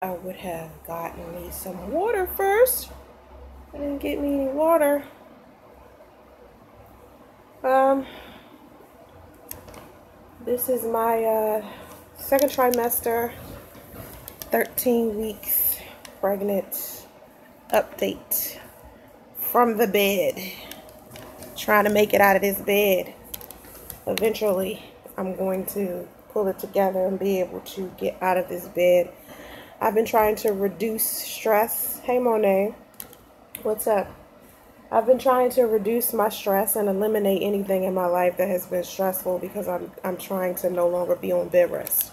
I would have gotten me some water first. I didn't get me any water. Um, this is my second trimester, 13 weeks pregnant update from the bed. Trying to make it out of this bed. Eventually, I'm going to pull it together and be able to get out of this bed. I've been trying to reduce stress. Hey, Monet. What's up? I've been trying to reduce my stress and eliminate anything in my life that has been stressful because I'm trying to no longer be on bed rest.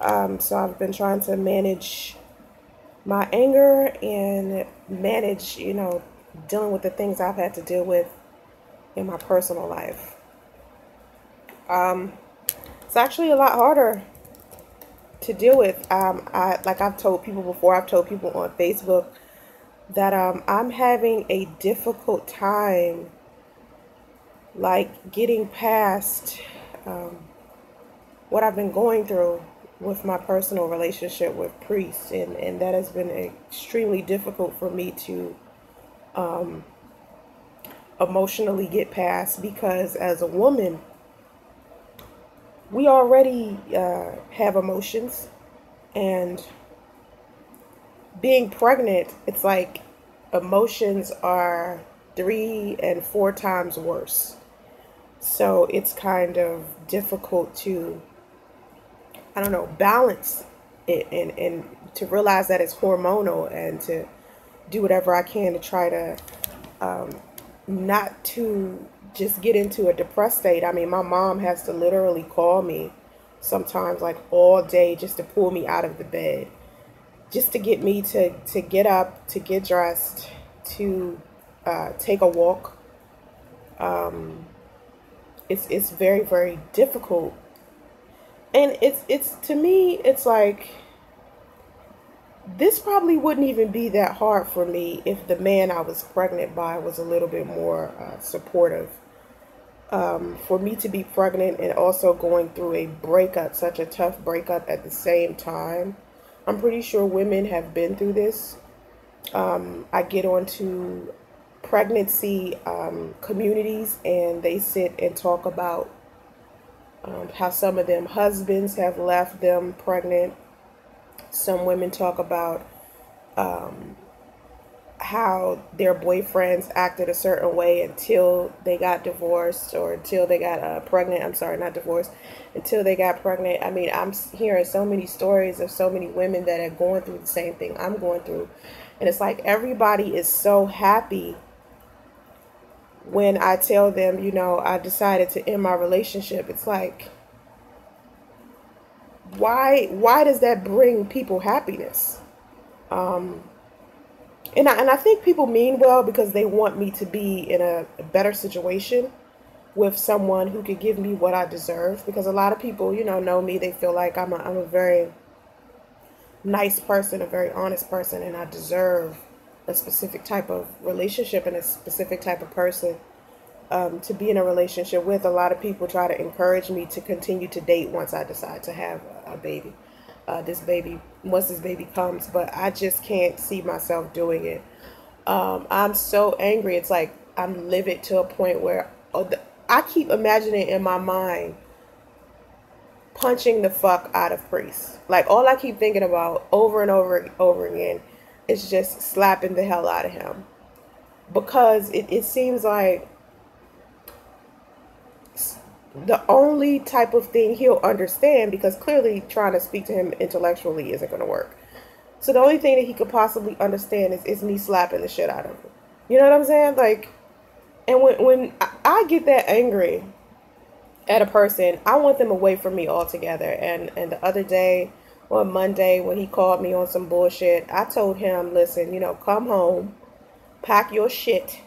So I've been trying to manage my anger and manage, dealing with the things I've had to deal with in my personal life. It's actually a lot harder to deal with. Like I've told people before, I've told people on Facebook that I'm having a difficult time like getting past what I've been going through with my personal relationship with priests, and that has been extremely difficult for me to emotionally get past, because as a woman we already have emotions, and being pregnant, it's like emotions are 3 and 4 times worse. So it's kind of difficult to, I don't know, balance it and to realize that it's hormonal, and to do whatever I can to try to not to just get into a depressed state. I mean, my mom has to literally call me sometimes like all day just to pull me out of the bed, just to get me to get up, to get dressed, to take a walk. It's very, very difficult. And it's to me, it's like, this probably wouldn't even be that hard for me if the man I was pregnant by was a little bit more supportive. For me to be pregnant and also going through a breakup, such a tough breakup at the same time, I'm pretty sure women have been through this. I get onto pregnancy communities, and they sit and talk about how some of them husbands have left them pregnant. Some women talk about how their boyfriends acted a certain way until they got divorced, or until they got pregnant. I'm sorry, not divorced, until they got pregnant. I mean, I'm hearing so many stories of so many women that are going through the same thing I'm going through. And it's like everybody is so happy when I tell them, I decided to end my relationship. It's like, why does that bring people happiness? And I think people mean well, because they want me to be in a better situation with someone who could give me what I deserve. Because a lot of people, know me. They feel like I'm a very nice person, a very honest person, and I deserve a specific type of relationship and a specific type of person to be in a relationship with. A lot of people try to encourage me to continue to date once I decide to have a baby. Once this baby comes, but I just can't see myself doing it. I'm so angry. It's like I'm livid to a point where I keep imagining in my mind punching the fuck out of priests. Like, all I keep thinking about over and over again is just slapping the hell out of him, because it seems like the only type of thing he'll understand, because clearly trying to speak to him intellectually isn't going to work. So the only thing that he could possibly understand is me slapping the shit out of him. You know what I'm saying? Like, and when I get that angry at a person, I want them away from me altogether. And the other day, on Monday, when he called me on some bullshit, I told him, listen, come home, pack your shit,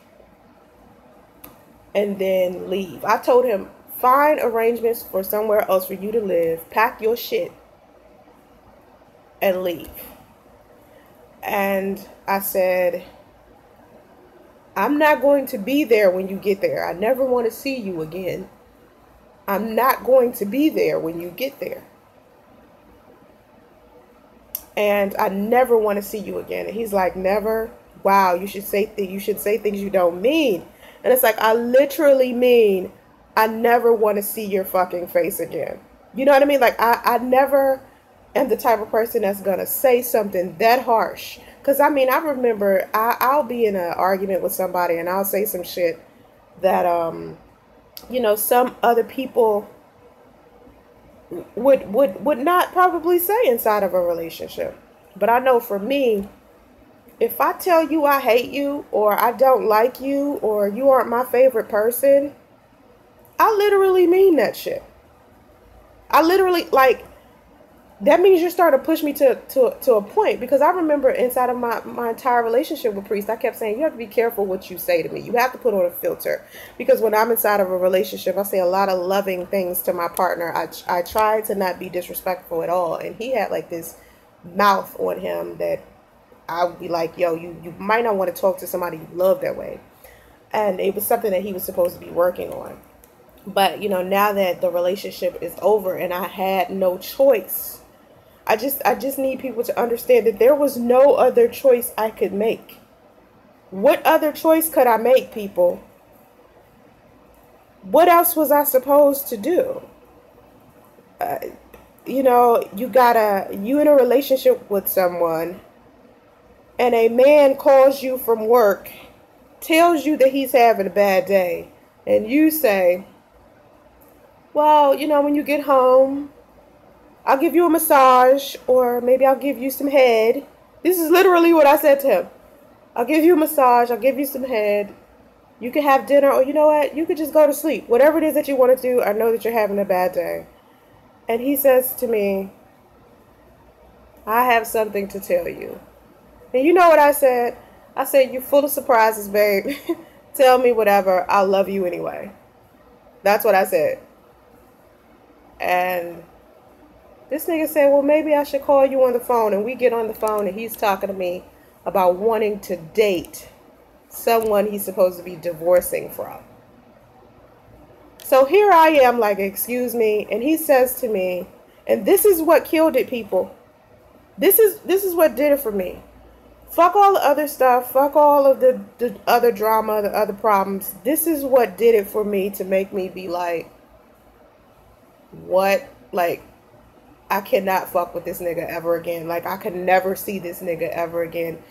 and then leave. I told him, find arrangements for somewhere else for you to live, pack your shit, and leave. And I said, I'm not going to be there when you get there. I never want to see you again. I'm not going to be there when you get there. and I never want to see you again. And he's like, never? Wow, you should say things you don't mean. And it's like, I literally mean I never want to see your fucking face again. You know what I mean? Like, I never am the type of person that's going to say something that harsh. Because, I mean, I remember I'll be in an argument with somebody and I'll say some shit that, you know, some other people would not probably say inside of a relationship. But I know for me, if I tell you I hate you, or I don't like you, or you aren't my favorite person, I literally mean that shit. I literally, like, that means you're starting to push me to a point. Because I remember inside of my entire relationship with Priest, I kept saying, you have to be careful what you say to me. You have to put on a filter. Because when I'm inside of a relationship, I say a lot of loving things to my partner. I try to not be disrespectful at all. And he had like this mouth on him that I would be like, yo, you might not want to talk to somebody you love that way. And it was something that he was supposed to be working on. But, you know, now that the relationship is over and I had no choice, I just need people to understand that there was no other choice I could make. What other choice could I make, people? What else was I supposed to do? You know, you in a relationship with someone, and a man calls you from work, tells you that he's having a bad day, and you say, well, you know, when you get home, I'll give you a massage, or maybe I'll give you some head. This is literally what I said to him. I'll give you a massage, I'll give you some head. You can have dinner, or you know what? You could just go to sleep. Whatever it is that you want to do, I know that you're having a bad day. And he says to me, I have something to tell you. And you know what I said? I said, you're full of surprises, babe. Tell me whatever. I'll love you anyway. That's what I said. And this nigga said, well, maybe I should call you on the phone. And we get on the phone and he's talking to me about wanting to date someone he's supposed to be divorcing from. So here I am like, excuse me. And he says to me, and this is what killed it, people. This is what did it for me. Fuck all the other stuff. Fuck all of the other drama, the other problems. This is what did it for me to make me be like, what? Like, I cannot fuck with this nigga ever again. Like, I could never see this nigga ever again.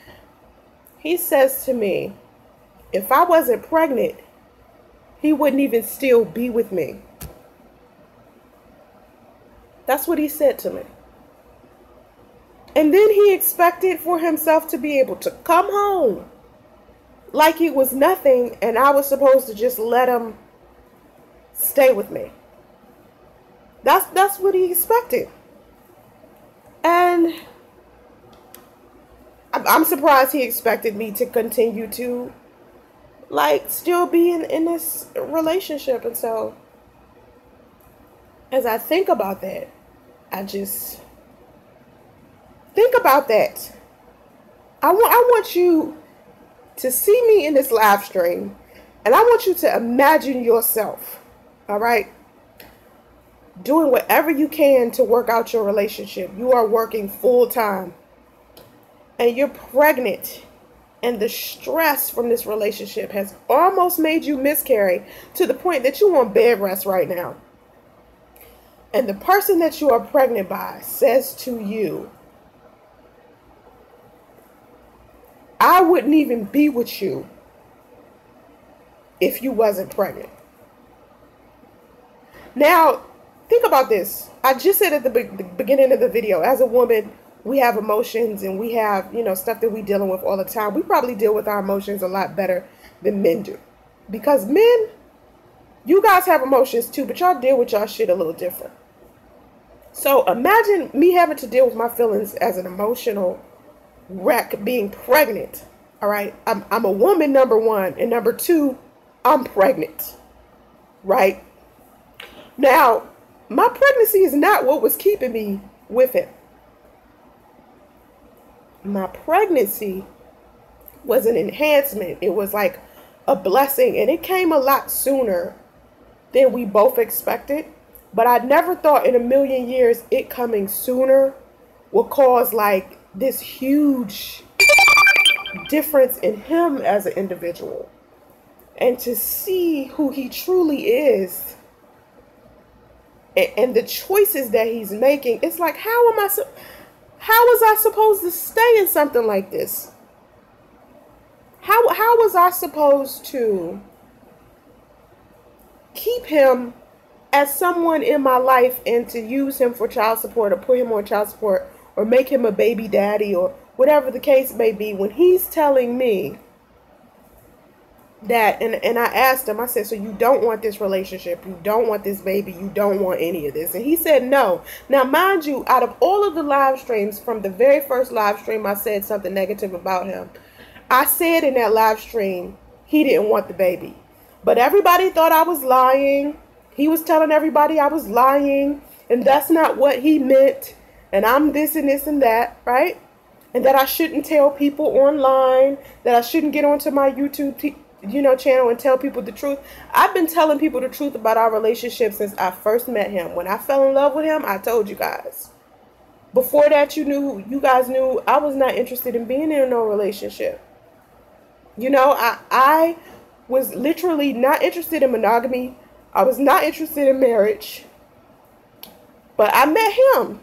He says to me, if I wasn't pregnant, he wouldn't even still be with me. That's what he said to me. And then he expected for himself to be able to come home like it was nothing, and I was supposed to just let him stay with me. That's what he expected. And I'm surprised he expected me to continue to, like, still be in this relationship. And so, as I think about that, I just think about that. I want you to see me in this live stream, and I want you to imagine yourself, all right, doing whatever you can to work out your relationship. You are working full time, and you're pregnant, and the stress from this relationship has almost made you miscarry to the point that you want bed rest right now. And the person that you are pregnant by says to you, I wouldn't even be with you if you wasn't pregnant. Now, think about this. I just said at the beginning of the video, as a woman, we have emotions and we have, you know, stuff that we're dealing with all the time. We probably deal with our emotions a lot better than men do. Because men, you guys have emotions too, but y'all deal with y'all shit a little different. So imagine me having to deal with my feelings as an emotional wreck being pregnant. All right. I'm a woman, number one. And number two, I'm pregnant. Right? Now, my pregnancy is not what was keeping me with him. My pregnancy was an enhancement. It was like a blessing, and it came a lot sooner than we both expected. But I never thought in a million years it coming sooner will cause like this huge difference in him as an individual. And to see who he truly is and the choices that he's making, it's like, how was I supposed to stay in something like this? How was I supposed to keep him as someone in my life and to use him for child support or put him on child support or make him a baby daddy or whatever the case may be, when he's telling me that, and I asked him, I said, so you don't want this relationship, you don't want this baby, you don't want any of this? And he said no. Now mind you, out of all of the live streams, from the very first live stream I said something negative about him, I said in that live stream he didn't want the baby. But everybody thought I was lying. He was telling everybody I was lying, and that's not what he meant, and I'm this and this and that, right? And that I shouldn't tell people online, that I shouldn't get onto my YouTube channel and tell people the truth. I've been telling people the truth about our relationship since I first met him. When I fell in love with him, I told you guys. Before that, you guys knew I was not interested in being in no relationship. I was literally not interested in monogamy. I was not interested in marriage. But I met him.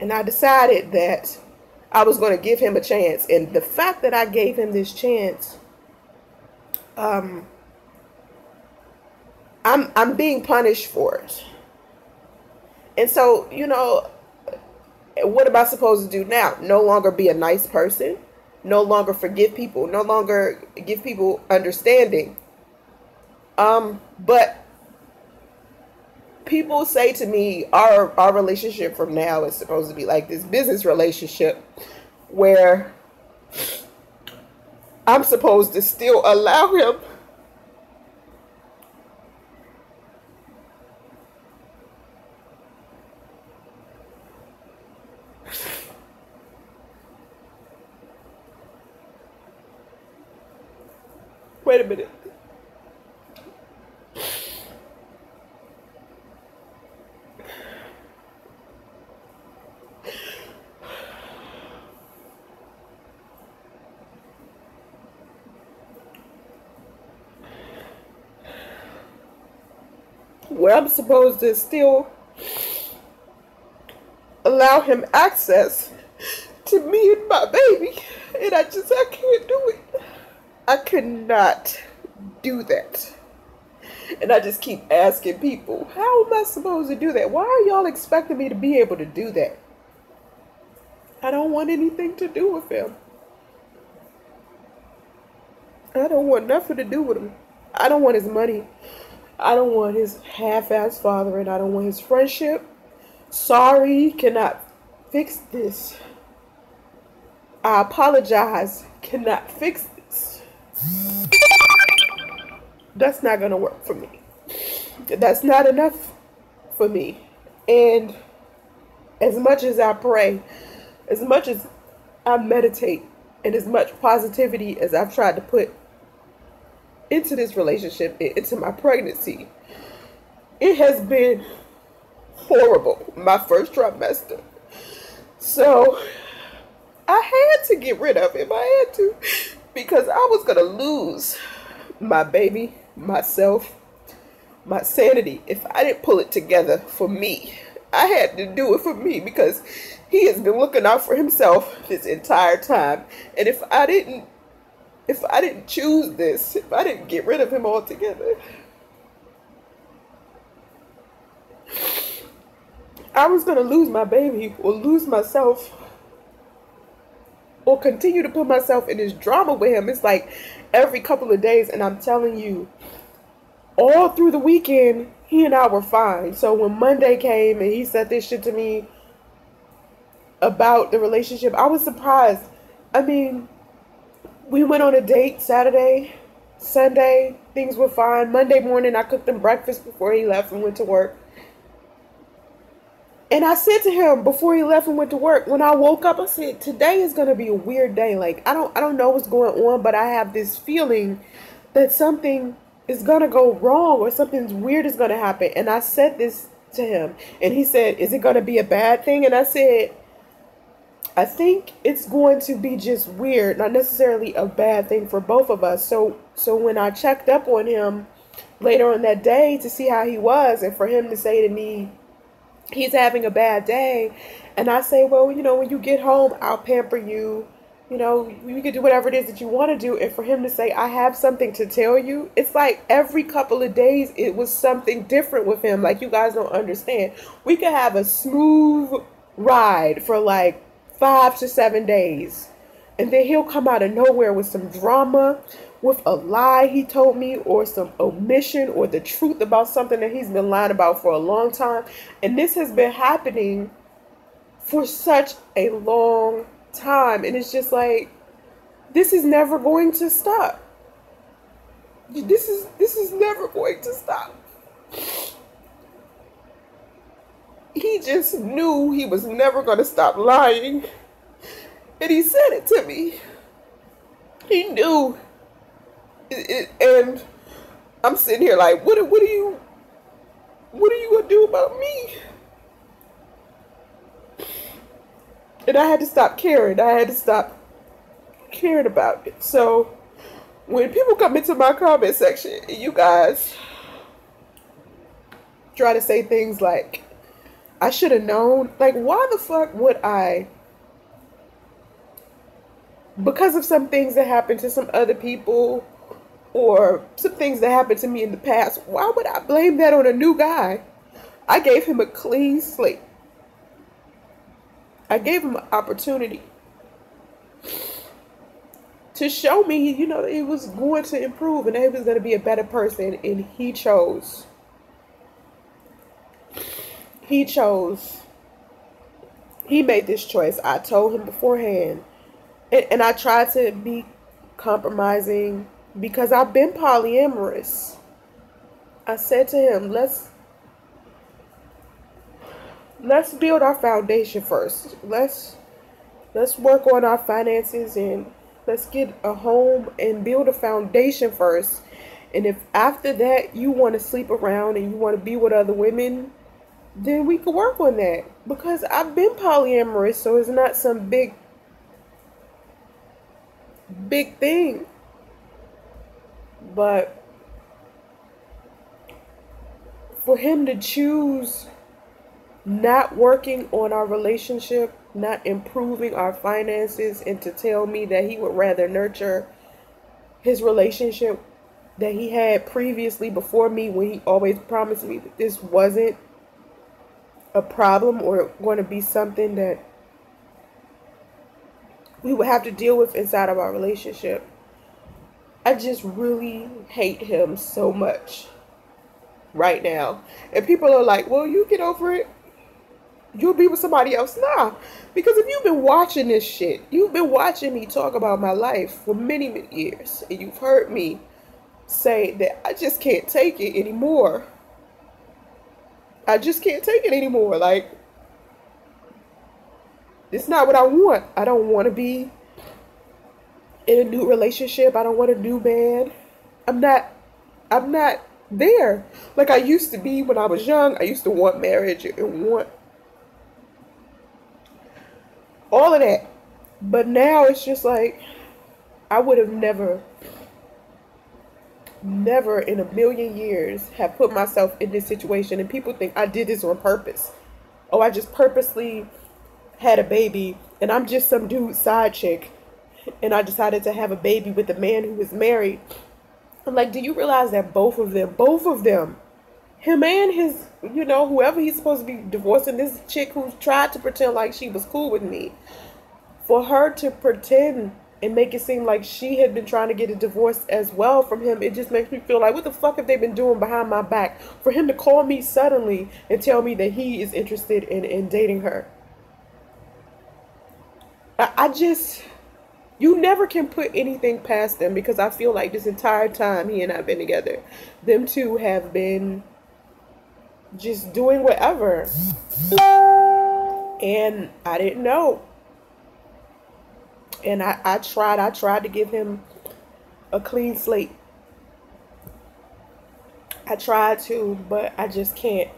And I decided that I was going to give him a chance. And the fact that I gave him this chance, I'm being punished for it. And so, what am I supposed to do now? No longer be a nice person? No longer forgive people? No longer give people understanding? But people say to me, our relationship from now is supposed to be like this business relationship where I'm supposed to still allow him wait a minute. Where I'm supposed to still allow him access to me and my baby. And I can't do it. I could not do that. And I just keep asking people, how am I supposed to do that? Why are y'all expecting me to be able to do that? I don't want anything to do with him. I don't want nothing to do with him. I don't want his money. I don't want his half-ass father, and I don't want his friendship. Sorry, cannot fix this. I apologize, cannot fix this. That's not going to work for me. That's not enough for me. And as much as I pray, as much as I meditate, and as much positivity as I've tried to put into this relationship, into my pregnancy, it has been horrible. My first trimester. So I had to get rid of him. I had to, because I was going to lose my baby, myself, my sanity if I didn't pull it together for me. I had to do it for me because he has been looking out for himself this entire time. And if I didn't choose this, if I didn't get rid of him altogether, I was going to lose my baby or lose myself or continue to put myself in this drama with him. It's like every couple of days, and I'm telling you, all through the weekend, he and I were fine. So when Monday came and he said this shit to me about the relationship, I was surprised. I mean, we went on a date Saturday, Sunday, things were fine. Monday morning, I cooked him breakfast before he left and went to work. And I said to him before he left and went to work, when I woke up, I said, today is going to be a weird day. Like, I don't know what's going on, but I have this feeling that something is going to go wrong or something weird is going to happen. And I said this to him. And he said, is it going to be a bad thing? And I said, I think it's going to be just weird, not necessarily a bad thing for both of us. So when I checked up on him later on that day to see how he was, and for him to say to me, he's having a bad day, and I say, well, you know, when you get home, I'll pamper you. You know, you can do whatever it is that you want to do. And for him to say, I have something to tell you, it's like every couple of days it was something different with him. Like, you guys don't understand. We could have a smooth ride for like 5 to 7 days, and then he'll come out of nowhere with some drama, with a lie he told me, or some omission, or the truth about something that he's been lying about for a long time. And this has been happening for such a long time, and it's just like, this is never going to stop. This is never going to stop. He just knew he was never going to stop lying, and he said it to me. He knew it, and I'm sitting here like, what are you gonna do about me? And I had to stop caring. I had to stop caring about it. So when people come into my comment section, you guys try to say things like, I should have known. Like, why the fuck would I? Because of some things that happened to some other people, or some things that happened to me in the past, why would I blame that on a new guy? I gave him a clean slate. I gave him an opportunity to show me, you know, he was going to improve and that he was going to be a better person, and he chose. He chose. He made this choice. I told him beforehand. And I tried to be compromising because I've been polyamorous. I said to him, let's build our foundation first. Let's work on our finances, and let's get a home and build a foundation first. And if after that you want to sleep around and you want to be with other women, then we could work on that. Because I've been polyamorous, so it's not some big thing. But for him to choose not working on our relationship, not improving our finances, and to tell me that he would rather nurture his relationship that he had previously before me, when he always promised me that this wasn't a problem or going to be something that we would have to deal with inside of our relationship. I just really hate him so much right now. And people are like, well, you get over it, you'll be with somebody else. Nah, because if you've been watching this shit, you've been watching me talk about my life for many, many years, and you've heard me say that I just can't take it anymore. I just can't take it anymore. Like, it's not what I want. I don't want to be in a new relationship. I don't want a new man. I'm not there like I used to be when I was young. I used to want marriage and want all of that. But now it's just like, I would have never in a million years have put myself in this situation. And people think I did this on purpose. Oh, I just purposely had a baby, and I'm just some dude side chick, and I decided to have a baby with a man who was married. I'm like, do you realize that both of them, him and his, you know, whoever he's supposed to be divorcing, this chick who tried to pretend like she was cool with me, for her to pretend and make it seem like she had been trying to get a divorce as well from him, it just makes me feel like, what the fuck have they been doing behind my back for him to call me suddenly and tell me that he is interested in dating her? I just, you never can put anything past them, because I feel like this entire time he and I have been together, them two have been just doing whatever. And I didn't know. And I tried to give him a clean slate. I tried to, but I just can't.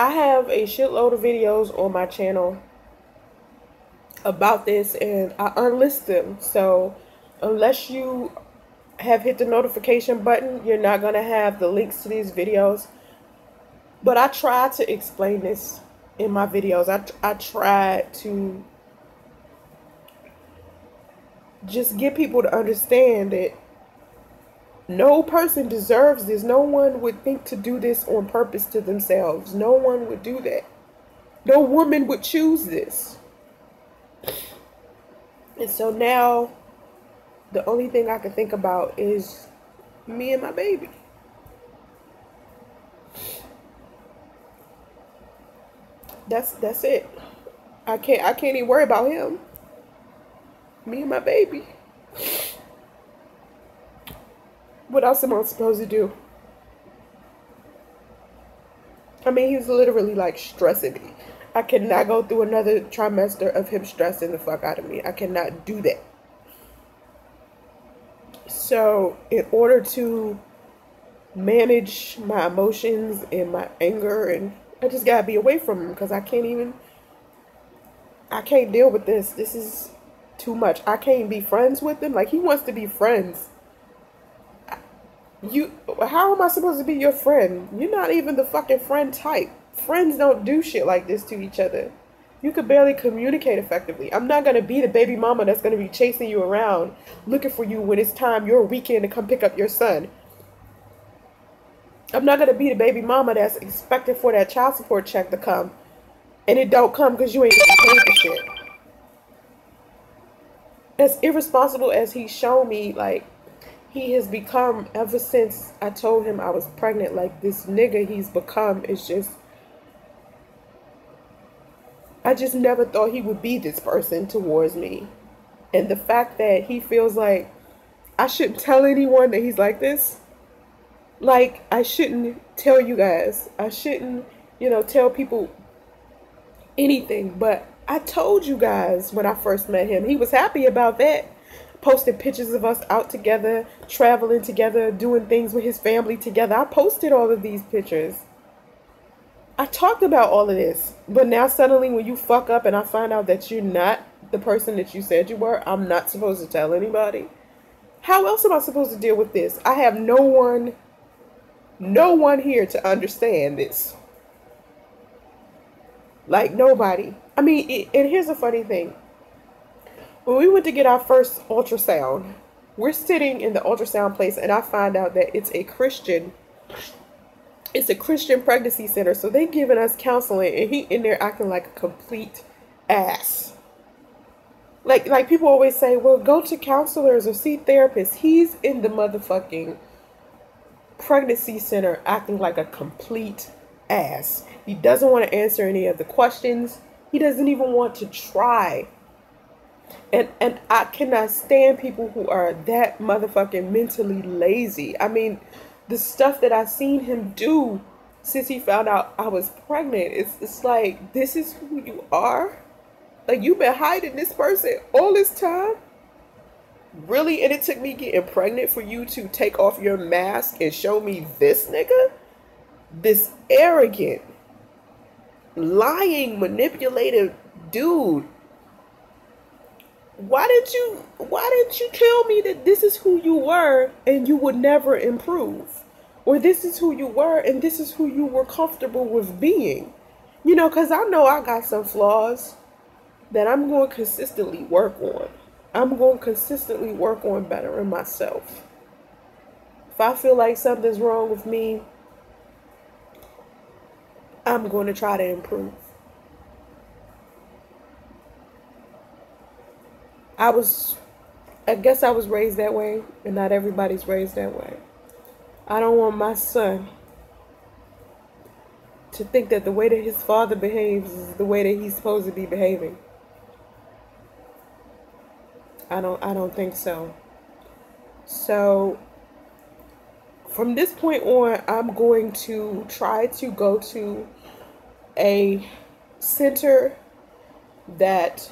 I have a shitload of videos on my channel about this, and I unlist them. So unless you have hit the notification button, you're not going to have the links to these videos. But I try to explain this in my videos. I try to just get people to understand that no person deserves this. No one would think to do this on purpose to themselves. No one would do that. No woman would choose this. And so now the only thing I can think about is me and my baby. That's it. I can't even worry about him. Me and my baby. What else am I supposed to do? I mean, he's literally like stressing me. I cannot go through another trimester of him stressing the fuck out of me. I cannot do that. So in order to manage my emotions and my anger, and I just gotta be away from him because I can't deal with this. This is too much. I can't be friends with him. Like, he wants to be friends. How am I supposed to be your friend? You're not even the fucking friend type. Friends don't do shit like this to each other. You could barely communicate effectively. I'm not going to be the baby mama that's going to be chasing you around, looking for you when it's time your weekend to come pick up your son. I'm not going to be the baby mama that's expecting for that child support check to come, and it don't come because you ain't getting paid for shit. As irresponsible as he's shown me, like, he has become ever since I told him I was pregnant. Like, this nigga he's become is just, I just never thought he would be this person towards me. And the fact that he feels like I shouldn't tell anyone that he's like this. Like, I shouldn't tell you guys. I shouldn't, tell people anything. But I told you guys when I first met him. He was happy about that. Posted pictures of us out together, traveling together, doing things with his family together. I posted all of these pictures. I talked about all of this. But now suddenly when you fuck up and I find out that you're not the person that you said you were, I'm not supposed to tell anybody. How else am I supposed to deal with this? I have no one here to understand this. Like, nobody. I mean, and here's the funny thing. When we went to get our first ultrasound, we're sitting in the ultrasound place, and I find out that it's a Christian pregnancy center. So they giving us counseling, and he in there acting like a complete ass. Like people always say, well, go to counselors or see therapists. He's in the motherfucking pregnancy center acting like a complete ass. He doesn't want to answer any of the questions. He doesn't even want to try. And I cannot stand people who are that motherfucking mentally lazy. I mean, the stuff that I've seen him do since he found out I was pregnant, it's like, this is who you are? Like, you've been hiding this person all this time? Really? And it took me getting pregnant for you to take off your mask and show me this nigga? This arrogant, lying, manipulative dude. Why didn't you tell me that this is who you were and you would never improve? Or this is who you were and this is who you were comfortable with being? Because I know I got some flaws that I'm going to consistently work on. I'm going to consistently work on bettering myself. If I feel like something's wrong with me, I'm going to try to improve. I guess I was raised that way, and not everybody's raised that way. I don't want my son to think that the way that his father behaves is the way that he's supposed to be behaving. I don't think so. So from this point on, I'm going to try to go to a center that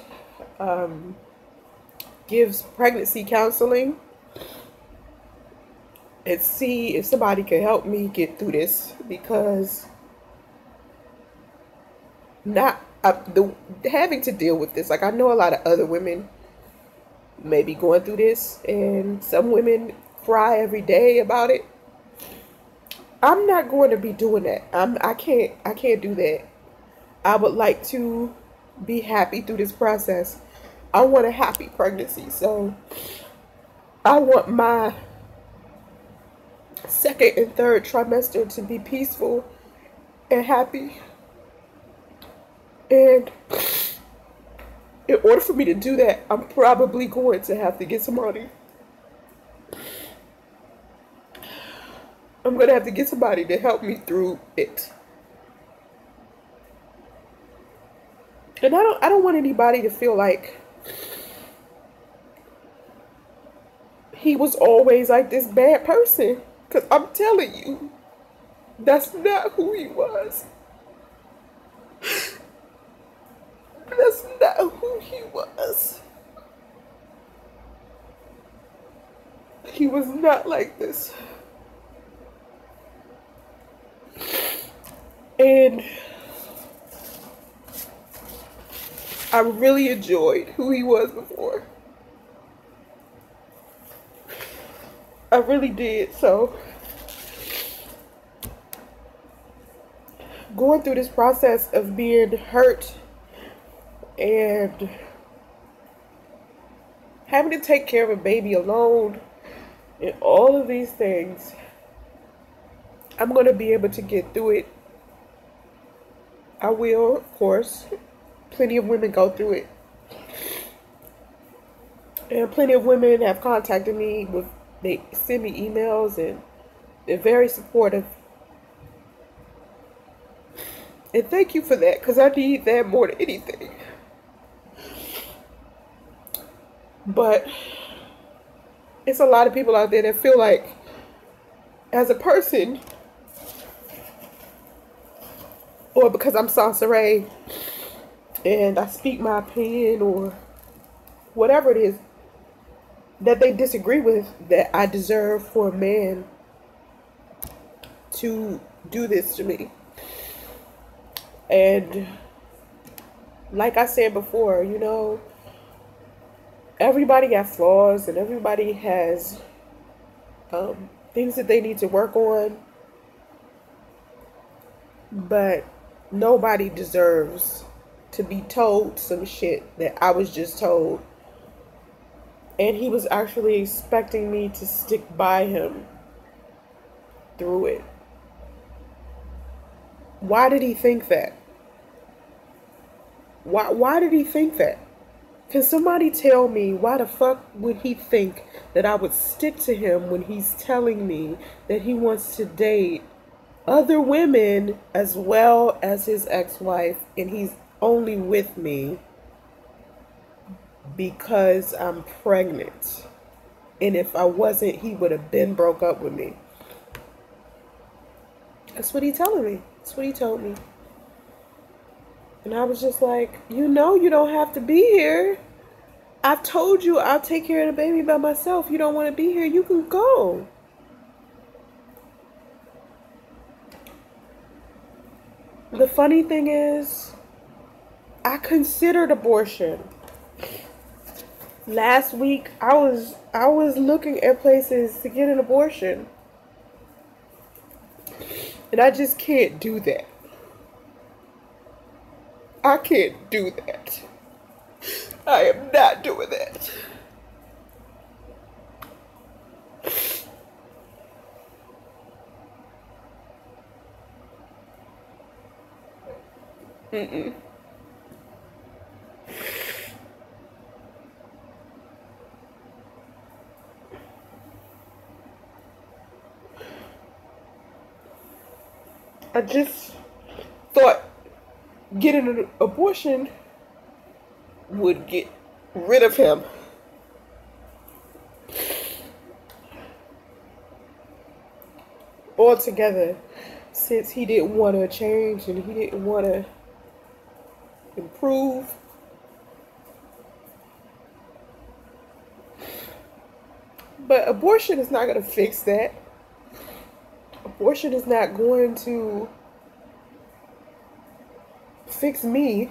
gives pregnancy counseling and see if somebody can help me get through this, because not having to deal with this. Like, I know a lot of other women may be going through this, and some women cry every day about it. I'm not going to be doing that. I can't do that. I would like to be happy through this process. I want a happy pregnancy. So I want my second and third trimester to be peaceful and happy. And in order for me to do that, I'm probably going to have to get somebody. I'm going to have to get somebody to help me through it. And I don't want anybody to feel like he was always like this bad person. Because I'm telling you, that's not who he was. That's not who he was. He was not like this. And I really enjoyed who he was before. I really did. So going through this process of being hurt and having to take care of a baby alone and all of these things, I'm going to be able to get through it. I will, of course. Plenty of women go through it. And plenty of women have contacted me they send me emails, and they're very supportive. And thank you for that, because I need that more than anything. But it's a lot of people out there that feel like, as a person, or because I'm Soncerae and I speak my opinion or whatever it is that they disagree with, that I deserve for a man to do this to me. And like I said before, you know, everybody got flaws and everybody has things that they need to work on, but nobody deserves to be told some shit that I was just told. And he was actually expecting me to stick by him through it. Why did he think that? Why did he think that? Can somebody tell me why the fuck would he think that I would stick to him when he's telling me that he wants to date other women as well as his ex-wife, and he's only with me because I'm pregnant? And if I wasn't, he would have been broke up with me. That's what he's telling me. That's what he told me. And I was just like, you know, you don't have to be here. I've told you I'll take care of the baby by myself. You don't want to be here, you can go. The funny thing is, I considered abortion. Last week, I was looking at places to get an abortion. And I just can't do that. I can't do that. I am not doing that. Mm-mm. I just thought getting an abortion would get rid of him. Altogether, since he didn't want to change and he didn't want to improve. But abortion is not going to fix that. Abortion is not going to fix me.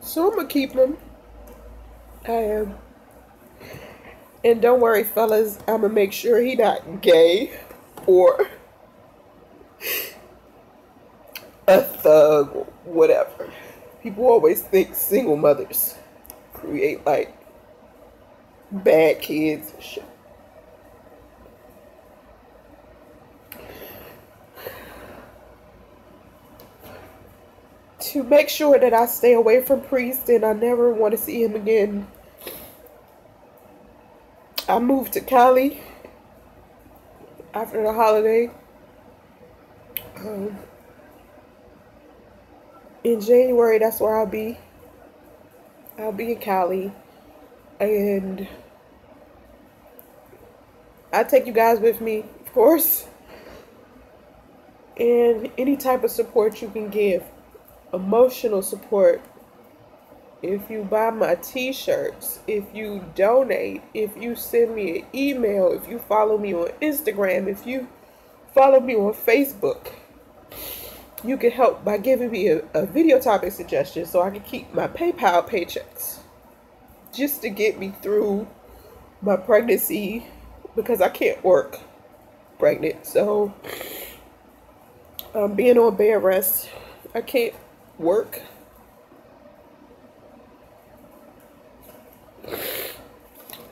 So I'm gonna keep him. I am. And don't worry, fellas, I'm gonna make sure he not gay or a thug or whatever. People always think single mothers create like bad kids and shit. To make sure that I stay away from Priest and I never want to see him again, I moved to Cali after the holiday. In January, that's where I'll be. I'll be in Cali. And I take you guys with me, of course. And any type of support you can give. Emotional support. If you buy my t-shirts, if you donate, if you send me an email, if you follow me on Instagram, if you follow me on Facebook, you can help by giving me a video topic suggestion so I can keep my PayPal paychecks just to get me through my pregnancy, because I can't work pregnant. So being on bed rest, I can't work.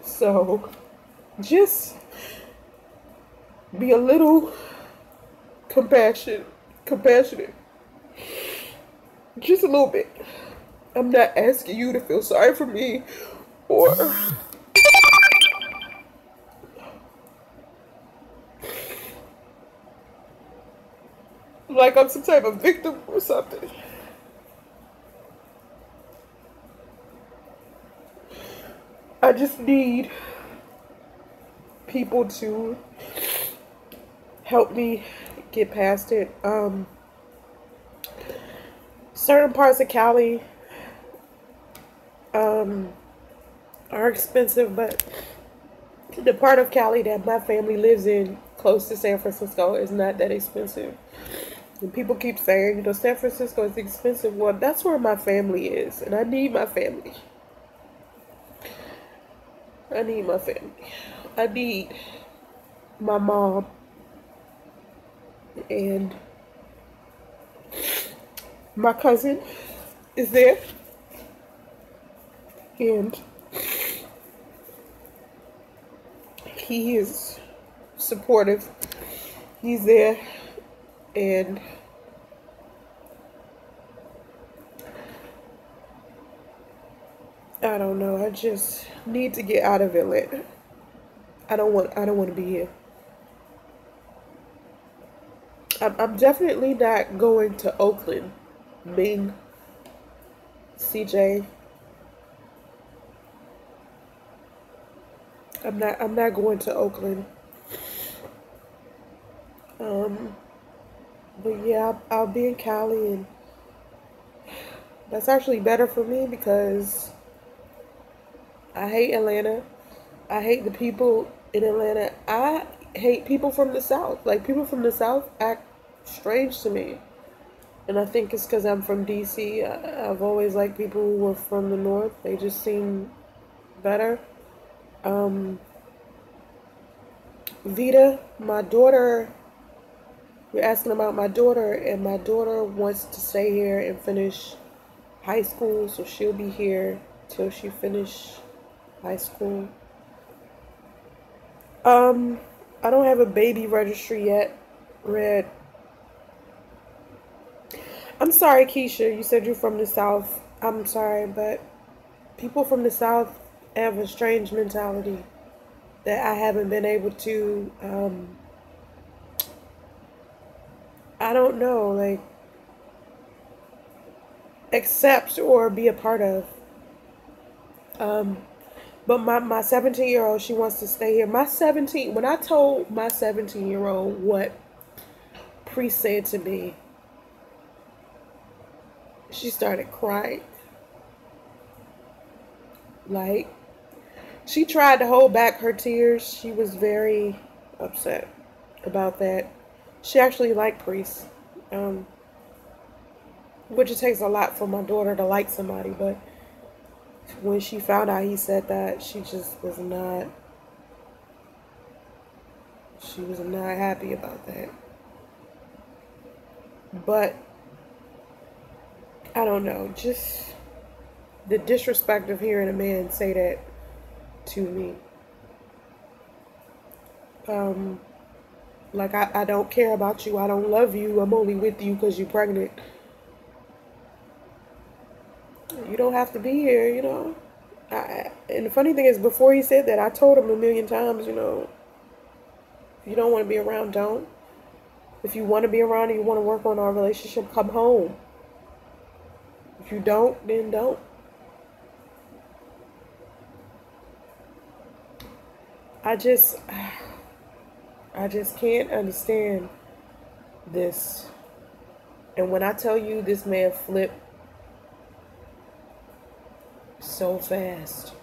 So just be a little compassionate, just a little bit. I'm not asking you to feel sorry for me or like I'm some type of victim or something. I just need people to help me get past it. Certain parts of Cali are expensive, but the part of Cali that my family lives in, close to San Francisco, is not that expensive. And people keep saying, you know, San Francisco is expensive. Well, that's where my family is, and I need my family. I need my family. I need my mom and my cousin is there, and he is supportive. He's there, and I don't know. I just need to get out of Atlanta. I don't want to be here. I'm definitely not going to Oakland. Ming, CJ. I'm not going to Oakland. But yeah, I'll be in Cali, and that's actually better for me because I hate Atlanta. I hate the people in Atlanta. I hate people from the South. Like, people from the South act strange to me. And I think it's because I'm from DC. I've always liked people who were from the North. They just seem better. Vita, my daughter, you're asking about my daughter, and my daughter wants to stay here and finish high school, so she'll be here till she finish high school. I don't have a baby registry yet, Red. I'm sorry, Keisha, you said you're from the South. I'm sorry, but people from the South have a strange mentality that I haven't been able to, I don't know, like, accept or be a part of. But my 17-year-old, she wants to stay here. When I told my 17-year-old what Priest said to me, she started crying. Like, She tried to hold back her tears. She was very upset about that. She actually liked priests, which it takes a lot for my daughter to like somebody. But when she found out he said that, she just was not. She was not happy about that. But I don't know, just the disrespect of hearing a man say that to me. Like, I don't care about you. I don't love you. I'm only with you because you're pregnant. You don't have to be here, you know. And the funny thing is, before he said that, I told him a million times, you know, if you don't want to be around, don't. If you want to be around and you want to work on our relationship, come home. If you don't, then don't. I just can't understand this. And when I tell you this man flipped so fast.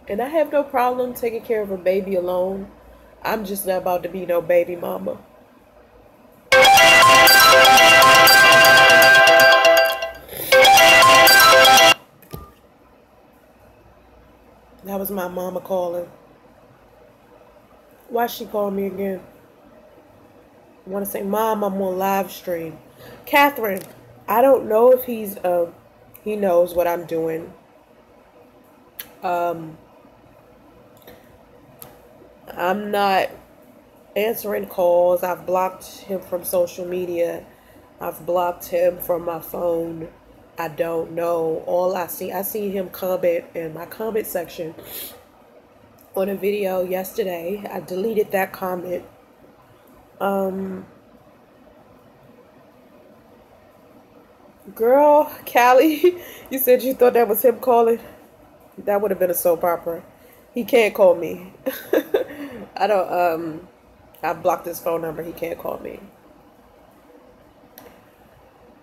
And I have no problem taking care of a baby alone. I'm just not about to be no baby mama. That was my mama calling. Why she called me again? I want to say, Mom, I'm on live stream. Catherine, I don't know if he knows what I'm doing. I'm not answering calls. I've blocked him from social media. I've blocked him from my phone. I don't know. All I see him comment in my comment section on a video yesterday. I deleted that comment. Girl, Callie, you said you thought that was him calling? That would have been a soap opera. He can't call me. I don't, I've blocked his phone number. He can't call me.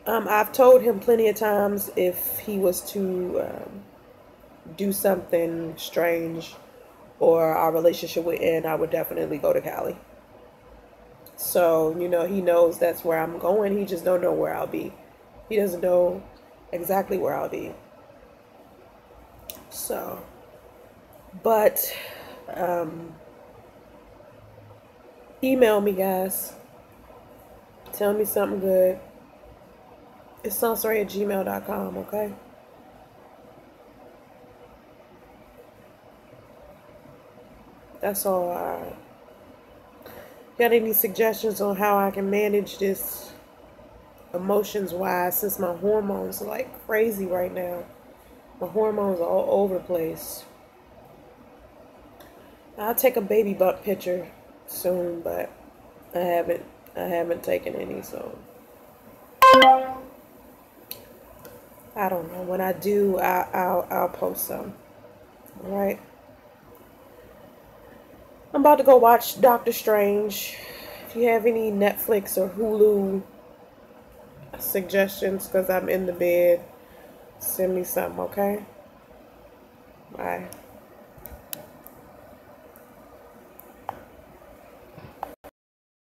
I've told him plenty of times if he was to do something strange or our relationship would end, I would definitely go to Cali. So, you know, he knows that's where I'm going. He just don't know where I'll be. He doesn't know exactly where I'll be. So, but email me, guys. Tell me something good. It's Soncerae@gmail.com, okay? That's all. Got any suggestions on how I can manage this emotions-wise, since my hormones are like crazy right now? My hormones are all over the place. I'll take a baby butt picture soon, but I haven't taken any, so I don't know. When I do, I'll post some. All right. I'm about to go watch Doctor Strange. If you have any Netflix or Hulu suggestions, because I'm in the bed, send me something, okay? Bye.